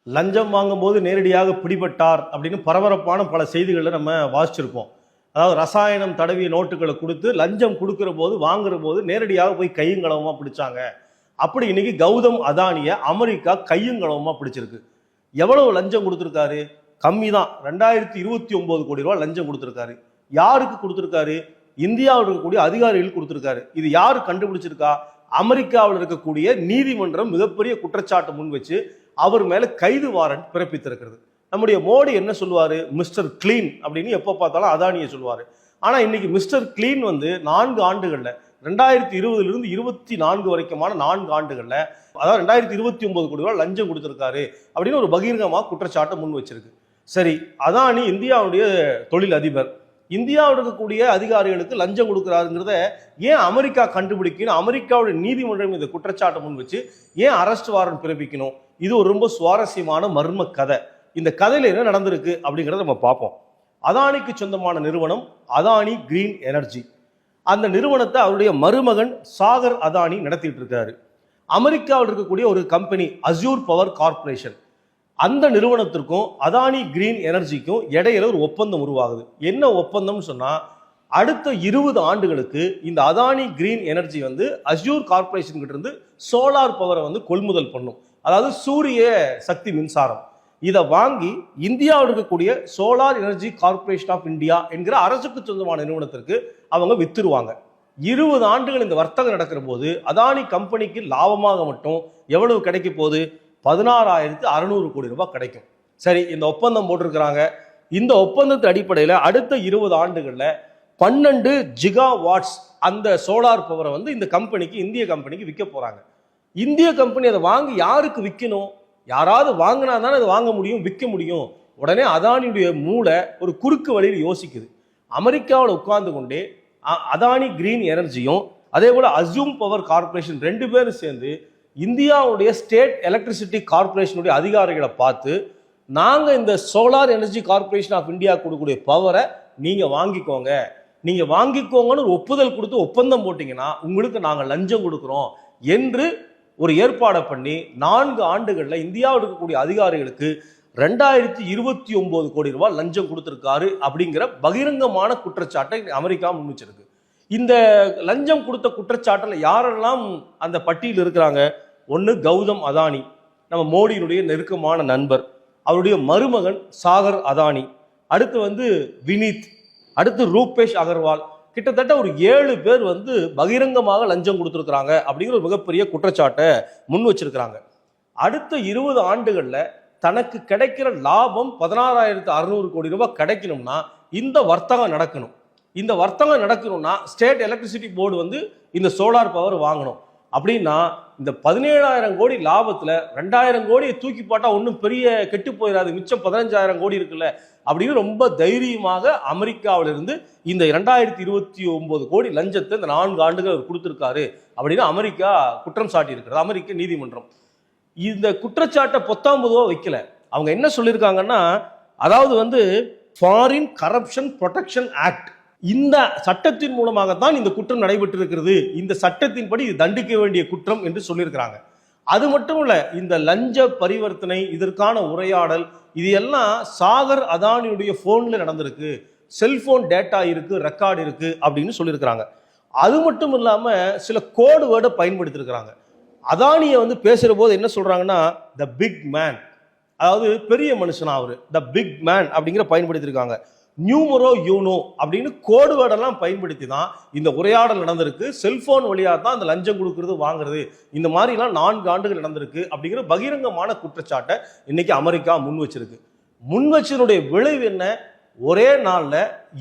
லஞ்சம் வாங்கும்போது நேரடியாக பிடிபட்டார் அப்படின்னு பரபரப்பான பல செய்திகளை நம்ம வாசிச்சிருப்போம். அதாவது ரசாயனம் தடவிய நோட்டுகளை கொடுத்து லஞ்சம் கொடுக்கிற போது வாங்குற போது நேரடியாக போய் கையுங்களவமா பிடிச்சாங்க. அப்படி இன்னைக்கு கௌதம் அதானியை அமெரிக்கா கையுங்களவமா பிடிச்சிருக்கு. எவ்வளவு லஞ்சம் கொடுத்துருக்காரு? கம்மி தான். 2029 கோடி ரூபாய் லஞ்சம் கொடுத்துருக்காரு. யாருக்கு கொடுத்துருக்காரு? இந்தியாவில் இருக்கக்கூடிய அதிகாரிகள் கொடுத்துருக்காரு. இது யாரு கண்டுபிடிச்சிருக்கா? அமெரிக்காவில் இருக்கக்கூடிய நீதிமன்றம் மிகப்பெரிய குற்றச்சாட்டு முன் வச்சு அவர் மேல கைது வாரண்ட் பிறப்பித்திருக்கிறது. நம்முடைய மோடி என்ன சொல்லுவாரு? மிஸ்டர் கிளீன் அப்படின்னு எப்ப பார்த்தாலும் அதானியை சொல்லுவாரு. ஆனா இன்னைக்கு மிஸ்டர் கிளீன் 4 ஆண்டுகள்ல 2020 இருந்து 24 வரைக்குமான 4 ஆண்டுகள்ல, அதாவது 2029 கோடி ரூபாய் லஞ்சம் கொடுத்திருக்காரு அப்படின்னு ஒரு பகிரங்கமா குற்றச்சாட்டை முன் வச்சிருக்கு. சரி, அதானி இந்தியாவுடைய தொழில் அதிபர். இந்தியாவில் இருக்கக்கூடிய அதிகாரிகளுக்கு லஞ்சம் கொடுக்கிறாருங்கிறத ஏன் அமெரிக்கா கண்டுபிடிக்கணும்? அமெரிக்காவுடைய நீதிமன்றம் இந்த குற்றச்சாட்டை முன் வச்சு ஏன் அரெஸ்ட் வாரண்ட் பிறப்பிக்கணும்? இது ஒரு ரொம்ப சுவாரஸ்யமான மர்ம கதை. இந்த கதையில என்ன நடந்திருக்கு அப்படிங்கிறத நம்ம பார்ப்போம். அதானிக்கு சொந்தமான நிறுவனம் அதானி கிரீன் எனர்ஜி. அந்த நிறுவனத்தை அவருடைய மருமகன் சாகர் அதானி நடத்திட்டு இருக்காரு. அமெரிக்காவில் இருக்கக்கூடிய ஒரு கம்பெனி அஸ்யூர் பவர் கார்பரேஷன், அந்த நிறுவனத்திற்கும் அதானி கிரீன் எனர்ஜிக்கும் இடையில ஒரு ஒப்பந்தம் உருவாகுது. என்ன ஒப்பந்தம்னு சொன்னா, அடுத்த 20 ஆண்டுகளுக்கு இந்த Adani green energy Azure corporation கிட்ட இருந்து சோலார் பவரை கொள்முதல் பண்ணும். அதாவது சூரிய சக்தி மின்சாரம். இதை வாங்கி இந்தியாவில் இருக்கக்கூடிய solar energy corporation of India என்கிற அரசுக்கு சொந்தமான நிறுவனத்திற்கு அவங்க வித்துருவாங்க. 20 ஆண்டுகள் இந்த வர்த்தகம் நடக்கிற போது அதானி கம்பெனிக்கு லாபமாக மட்டும் எவ்வளவு கிடைக்க போகுது? 16,600 கோடி ரூபாய் கிடைக்கும். சரி, இந்த ஒப்பந்தம் போட்டிருக்கிறாங்க. இந்த ஒப்பந்தத்தின் அடிப்படையில் அடுத்த 20 ஆண்டுகள்ல 12 ஜிகா வாட்ஸ் அந்த சோலார் பவரை இந்த கம்பெனிக்கு, இந்திய கம்பெனிக்கு விற்க போறாங்க. இந்திய கம்பெனி அதை வாங்கி யாருக்கு விற்கணும்? யாராவது வாங்கினா தானே அதை வாங்க முடியும், விற்க முடியும். உடனே அதானியுடைய மூளை ஒரு குறுக்கு வழியில் யோசிக்குது. அமெரிக்காவில் உட்கார்ந்து கொண்டே அதானி கிரீன் எனர்ஜியும் அதே போல அஸ்யூம் பவர் கார்பரேஷன் 2 பேரும் சேர்ந்து இந்தியாவுடைய ஸ்டேட் எலக்ட்ரிசிட்டி கார்பரேஷனுடைய அதிகாரிகளை பார்த்து, நாங்க இந்த solar energy corporation of India கொடுக்கக்கூடிய பவரை நீங்க வாங்கிக்கோங்கன்னு ஒரு ஒப்புதல் கொடுத்து ஒப்பந்தம் போட்டீங்கன்னா உங்களுக்கு நாங்க லஞ்சம் கொடுக்கிறோம் என்று ஒரு ஏற்பாடை பண்ணி 4 ஆண்டுகள்ல இந்தியாவில் இருக்கக்கூடிய அதிகாரிகளுக்கு 2029 கோடி ரூபாய் லஞ்சம் கொடுத்திருக்காரு அப்படிங்கிற பகிரங்கமான குற்றச்சாட்டை அமெரிக்கா முன்வச்சிருக்கு. இந்த லஞ்சம் கொடுத்த குற்றச்சாட்டில் யாரெல்லாம் அந்த பட்டியல் இருக்கிறாங்க? ஒன்று கௌதம் அதானி, நம்ம மோடியினுடைய நெருக்கமான நண்பர், அவருடைய மருமகன் சாகர் அதானி, அடுத்து வினீத், அடுத்து ரூபேஷ் அகர்வால். கிட்டத்தட்ட ஒரு 7 பேர் பகிரங்கமாக லஞ்சம் கொடுத்துருக்காங்க அப்படிங்கிற ஒரு மிகப்பெரிய குற்றச்சாட்டை முன் வச்சிருக்கிறாங்க. அடுத்த 20 ஆண்டுகள்ல தனக்கு கிடைக்கிற லாபம் 16,600 கோடி ரூபாய் கிடைக்கணும்னா இந்த வர்த்தகம் நடக்கணும். இந்த வர்த்தகம் நடக்கணும்னா ஸ்டேட் எலக்ட்ரிசிட்டி போர்டு இந்த சோலார் பவர் வாங்கணும். அப்படின்னா இந்த 17,000 கோடி லாபத்துல 2,000 கோடியை தூக்கி போட்டா ஒன்றும் பெரிய கெட்டு போயிடாது, மிச்சம் 15,000 கோடி இருக்குல்ல அப்படின்னு ரொம்ப தைரியமாக அமெரிக்காவிலிருந்து இந்த 2029 கோடி லஞ்சத்தை இந்த 4 ஆண்டுகள் கொடுத்திருக்காரு அப்படின்னு அமெரிக்கா குற்றம் சாட்டி இருக்கிறது. அமெரிக்க நீதிமன்றம் இந்த குற்றச்சாட்டை பொத்தாம்பதுவா வைக்கல. அவங்க என்ன சொல்லியிருக்காங்கன்னா, அதாவது ஃபாரின் கரப்ஷன் ப்ரொடெக்ஷன் ஆக்ட், இந்த சட்டத்தின் மூலமாகத்தான் இந்த குற்றம் நடைபெற்று இருக்கிறது, இந்த சட்டத்தின்படி இது தண்டிக்க வேண்டிய குற்றம் என்று சொல்லியிருக்கிறாங்க. அது மட்டும் இல்ல, இந்த லஞ்ச பரிவர்த்தனை, இதற்கான உரையாடல், இது எல்லாம் சாகர் அதானியுடைய போன்ல நடந்திருக்கு, செல்போன் டேட்டா இருக்கு, ரெக்கார்டு இருக்கு அப்படின்னு சொல்லியிருக்கிறாங்க. அது மட்டும் இல்லாம சில கோடு வேர்டை பயன்படுத்தி இருக்கிறாங்க. அதானியை பேசுற போது என்ன சொல்றாங்கன்னா, த பிக் மேன், அதாவது பெரிய மனுஷனா அவரு, த பிக் மேன் அப்படிங்கிற பயன்படுத்தியிருக்காங்க. நியூமரோ யூனோ அப்படின்னு கோடு வேர்டெல்லாம் பயன்படுத்தி தான் இந்த உரையாடல் நடந்திருக்கு. செல்போன் வழியாக தான் அந்த லஞ்சம் கொடுக்கறது வாங்குறது, இந்த மாதிரிலாம் 4 ஆண்டுகள் நடந்திருக்கு அப்படிங்கிற பகிரங்கமான குற்றச்சாட்டை இன்னைக்கு அமெரிக்கா முன் வச்சிருக்கு. முன் வச்சதனுடைய விளைவு என்ன? ஒரே நாள்ல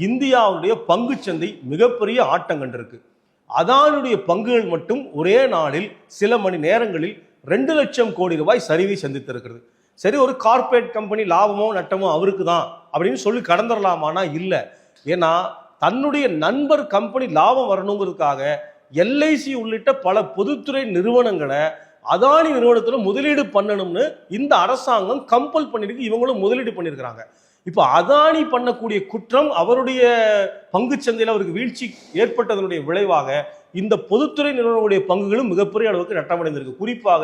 இந்தியாவுடைய பங்குச்சந்தை மிகப்பெரிய ஆட்டம் கண்டிருக்கு. அதானுடைய பங்குகள் மட்டும் ஒரே நாளில் சில மணி நேரங்களில் 2 லட்சம் கோடி ரூபாய் சரிவை சந்தித்திருக்கிறது. சரி, ஒரு கார்பரேட் கம்பெனி லாபமோ நட்டமோ அவருக்கு தான் அப்படின்னு சொல்லி கடந்துடலாமானா இல்லை. ஏன்னா தன்னுடைய நண்பர் கம்பெனி லாபம் வரணுங்கிறதுக்காக எல்ஐசி உள்ளிட்ட பல பொதுத்துறை நிறுவனங்களை அதானி நிறுவனத்துல முதலீடு பண்ணணும்னு இந்த அரசாங்கம் கம்பல் பண்ணிருக்கு. இவங்களும் முதலீடு பண்ணியிருக்கிறாங்க. இப்போ அதானி பண்ணக்கூடிய குற்றம், அவருடைய பங்கு சந்தையில் அவருக்கு வீழ்ச்சி ஏற்பட்டதனுடைய விளைவாக இந்த பொதுத்துறை நிறுவனங்களுடைய பங்குகளும் மிகப்பெரிய அளவுக்கு நட்டமடைந்திருக்கு. குறிப்பாக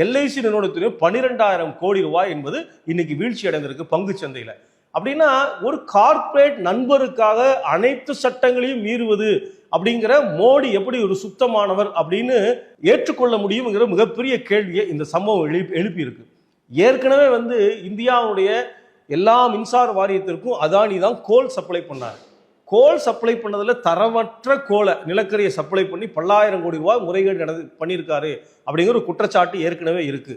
எல்ஐசி நிறுவனத்துடைய 12,000 கோடி ரூபாய் என்பது இன்னைக்கு வீழ்ச்சி அடைந்திருக்கு பங்கு சந்தையில. அப்படின்னா ஒரு கார்ப்பரேட் நண்பருக்காக அனைத்து சட்டங்களையும் மீறுவது அப்படிங்கிற மோடி எப்படி ஒரு சுத்தமானவர் அப்படின்னு ஏற்றுக்கொள்ள முடியுங்கிற மிகப்பெரிய கேள்வியை இந்த சம்பவம் எழுப்பி இருக்கு. ஏற்கனவே இந்தியாவுடைய எல்லா மின்சார வாரியத்திற்கும் அதானி தான் கோல் சப்ளை பண்ணார். கோல் சப்ளை பண்ணதுல தரமற்ற கோலை நிலக்கரியை சப்ளை பண்ணி 10,000 கோடி ரூபாய் முறைகேடு பண்ணியிருக்காரு அப்படிங்கிற ஒரு குற்றச்சாட்டு ஏற்கனவே இருக்கு.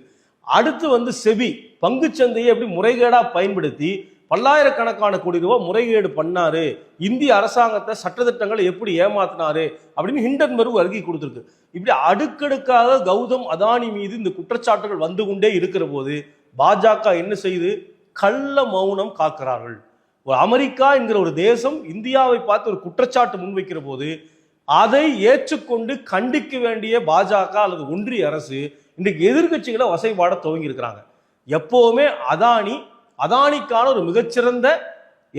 அடுத்து செபி பங்குச்சந்தையை எப்படி முறைகேடா பயன்படுத்தி 10,000 கோடி ரூபாய் முறைகேடு பண்ணாரு, இந்திய அரசாங்கத்தை சட்டத்திட்டங்களை எப்படி ஏமாத்தினாரு அப்படின்னு ஹிண்டன்பர்க் அறிக்கை கொடுத்திருக்கு. இப்படி அடுக்கடுக்காக கௌதம் அதானி மீது இந்த குற்றச்சாட்டுகள் வந்து கொண்டே இருக்கிற போது பாஜக என்ன செய்து கள்ள மௌனம் காக்கிறார்கள். ஒரு அமெரிக்கா என்கிற ஒரு தேசம் இந்தியாவை பார்த்து ஒரு குற்றச்சாட்டு முன்வைக்கிற போது அதை ஏற்றுக்கொண்டு கண்டிக்க வேண்டிய பாஜக அல்லது ஒன்றிய அரசு இன்றைக்கு எதிர்கட்சிகளை வசைபாட துவங்கி இருக்கிறாங்க. எப்பவுமே அதானிக்கான ஒரு மிகச்சிறந்த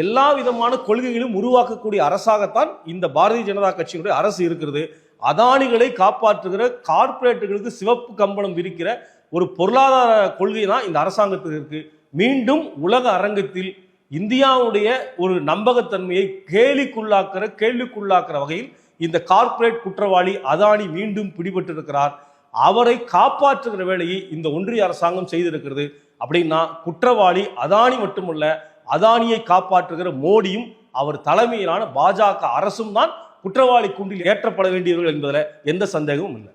எல்லா விதமான கொள்கைகளும் உருவாக்கக்கூடிய அரசாகத்தான் இந்த பாரதிய ஜனதா கட்சியினுடைய அரசு இருக்கிறது. அதானிகளை காப்பாற்றுகிற கார்ப்பரேட்டுகளுக்கு சிவப்பு கம்பளம் விரிக்கிற ஒரு பொருளாதார கொள்கை தான் இந்த அரசாங்கத்துக்கு இருக்கு. மீண்டும் உலக அரங்கத்தில் இந்தியாவுடைய ஒரு நம்பகத்தன்மையை கேள்விக்குள்ளாக்குற வகையில் இந்த கார்ப்பரேட் குற்றவாளி அதானி மீண்டும் பிடிபட்டிருக்கிறார். அவரை காப்பாற்றுகிற வேலையை இந்த ஒன்றிய அரசாங்கம் செய்திருக்கிறது. அப்படின்னா குற்றவாளி அதானி மட்டுமல்ல, அதானியை காப்பாற்றுகிற மோடியும் அவர் தலைமையிலான பாஜக அரசும் தான் குற்றவாளி கூண்டில் ஏற்றப்பட வேண்டியவர்கள் என்பதில் எந்த சந்தேகமும் இல்லை.